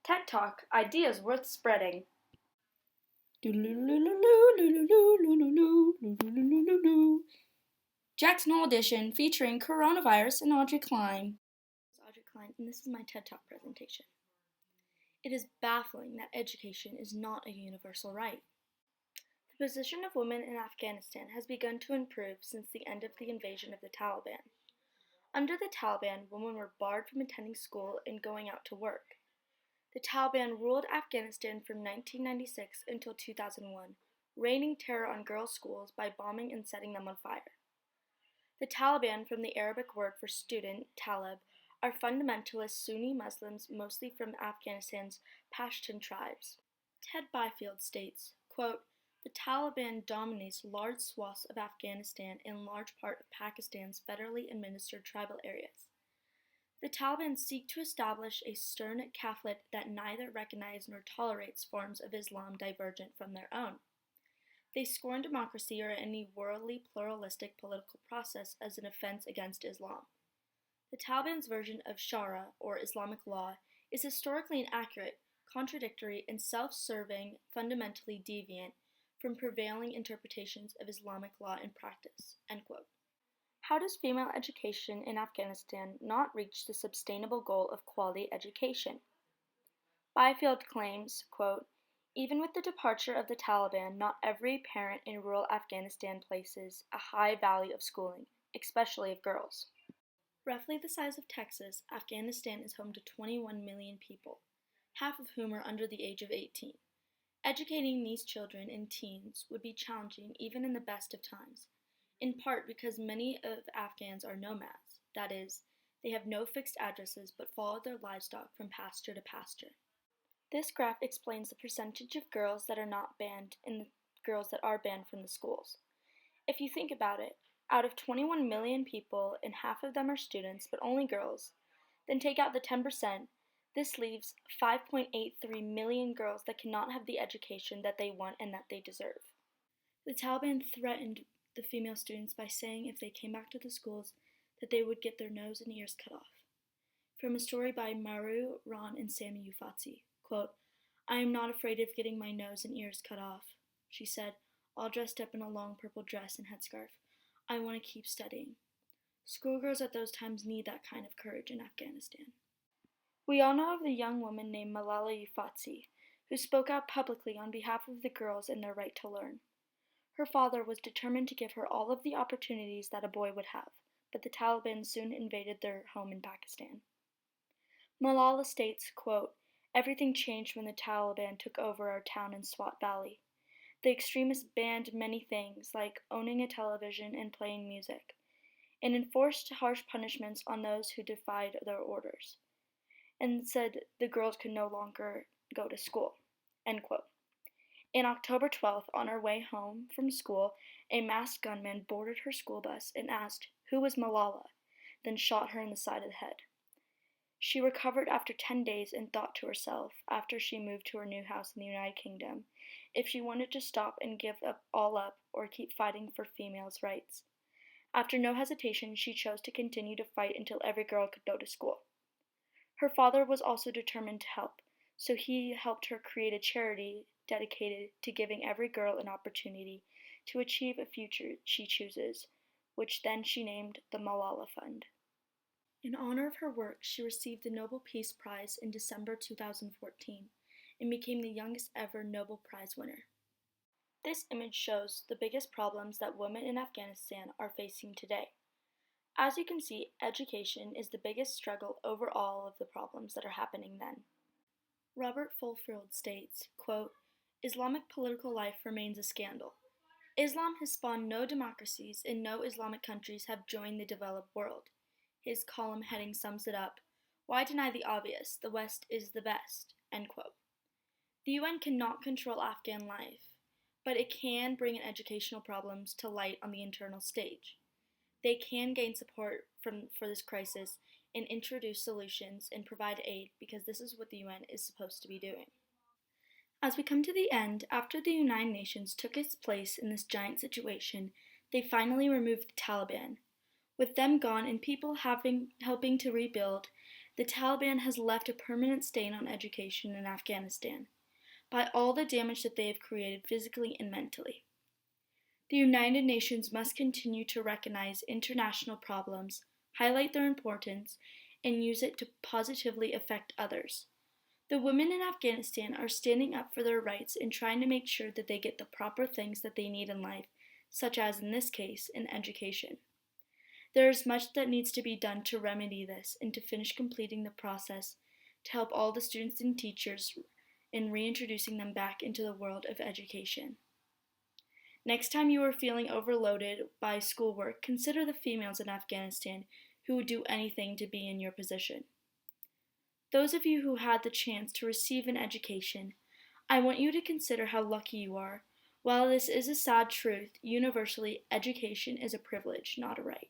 TED Talk, ideas worth spreading. Jackson Hole Edition featuring coronavirus and Audrey Klein. Audrey Klein, and this is my TED Talk presentation. It is baffling that education is not a universal right. The position of women in Afghanistan has begun to improve since the end of the invasion of the Taliban. Under the Taliban, women were barred from attending school and going out to work. The Taliban ruled Afghanistan from 1996 until 2001, raining terror on girls' schools by bombing and setting them on fire. The Taliban, from the Arabic word for student, talib, are fundamentalist Sunni Muslims mostly from Afghanistan's Pashtun tribes. Ted Byfield states, quote, "The Taliban dominates large swaths of Afghanistan and large part of Pakistan's federally administered tribal areas. The Taliban seek to establish a stern caliphate that neither recognizes nor tolerates forms of Islam divergent from their own. They scorn democracy or any worldly pluralistic political process as an offense against Islam. The Taliban's version of Sharia, or Islamic law, is historically inaccurate, contradictory, and self-serving, fundamentally deviant from prevailing interpretations of Islamic law and practice." End quote. How does female education in Afghanistan not reach the sustainable goal of quality education? Byfield claims, quote, "Even with the departure of the Taliban, not every parent in rural Afghanistan places a high value of schooling, especially of girls." Roughly the size of Texas, Afghanistan is home to 21 million people, half of whom are under the age of 18. Educating these children and teens would be challenging even in the best of times, in part because many of Afghans are nomads, that is, they have no fixed addresses but follow their livestock from pasture to pasture. This graph explains the percentage of girls that are not banned and the girls that are banned from the schools. If you think about it, out of 21 million people and half of them are students but only girls, then take out the 10%, this leaves 5.83 million girls that cannot have the education that they want and that they deserve. The Taliban threatened the female students by saying if they came back to the schools that they would get their nose and ears cut off. From a story by Maru Ron and Sami Ufatsi, quote, "I am not afraid of getting my nose and ears cut off," she said, all dressed up in a long purple dress and headscarf. "I want to keep studying." Schoolgirls at those times need that kind of courage in Afghanistan. We all know of the young woman named Malala Yousafzai, who spoke out publicly on behalf of the girls and their right to learn. Her father was determined to give her all of the opportunities that a boy would have, but the Taliban soon invaded their home in Pakistan. Malala states, quote, "Everything changed when the Taliban took over our town in Swat Valley. The extremists banned many things, like owning a television and playing music, and enforced harsh punishments on those who defied their orders, and said the girls could no longer go to school." End quote. On October 12th, on her way home from school, a masked gunman boarded her school bus and asked, "Who was Malala?" then shot her in the side of the head. She recovered after 10 days and thought to herself, after she moved to her new house in the United Kingdom, if she wanted to stop and give all up or keep fighting for females' rights. After no hesitation, she chose to continue to fight until every girl could go to school. Her father was also determined to help, so he helped her create a charity dedicated to giving every girl an opportunity to achieve a future she chooses, which then she named the Malala Fund. In honor of her work, she received the Nobel Peace Prize in December 2014 and became the youngest ever Nobel Prize winner. This image shows the biggest problems that women in Afghanistan are facing today. As you can see, education is the biggest struggle over all of the problems that are happening then. Robert Fulford states, quote, "Islamic political life remains a scandal. Islam has spawned no democracies and no Islamic countries have joined the developed world." His column heading sums it up, "Why deny the obvious? The West is the best." End quote. The UN cannot control Afghan life, but it can bring educational problems to light on the internal stage. They can gain support for this crisis and introduce solutions and provide aid because this is what the UN is supposed to be doing. As we come to the end, after the United Nations took its place in this giant situation, they finally removed the Taliban. With them gone and people helping to rebuild, the Taliban has left a permanent stain on education in Afghanistan by all the damage that they have created physically and mentally. The United Nations must continue to recognize international problems, highlight their importance, and use it to positively affect others. The women in Afghanistan are standing up for their rights and trying to make sure that they get the proper things that they need in life, such as, in this case, in education. There is much that needs to be done to remedy this and to finish completing the process to help all the students and teachers in reintroducing them back into the world of education. Next time you are feeling overloaded by schoolwork, consider the females in Afghanistan who would do anything to be in your position. Those of you who had the chance to receive an education, I want you to consider how lucky you are. While this is a sad truth, universally, education is a privilege, not a right.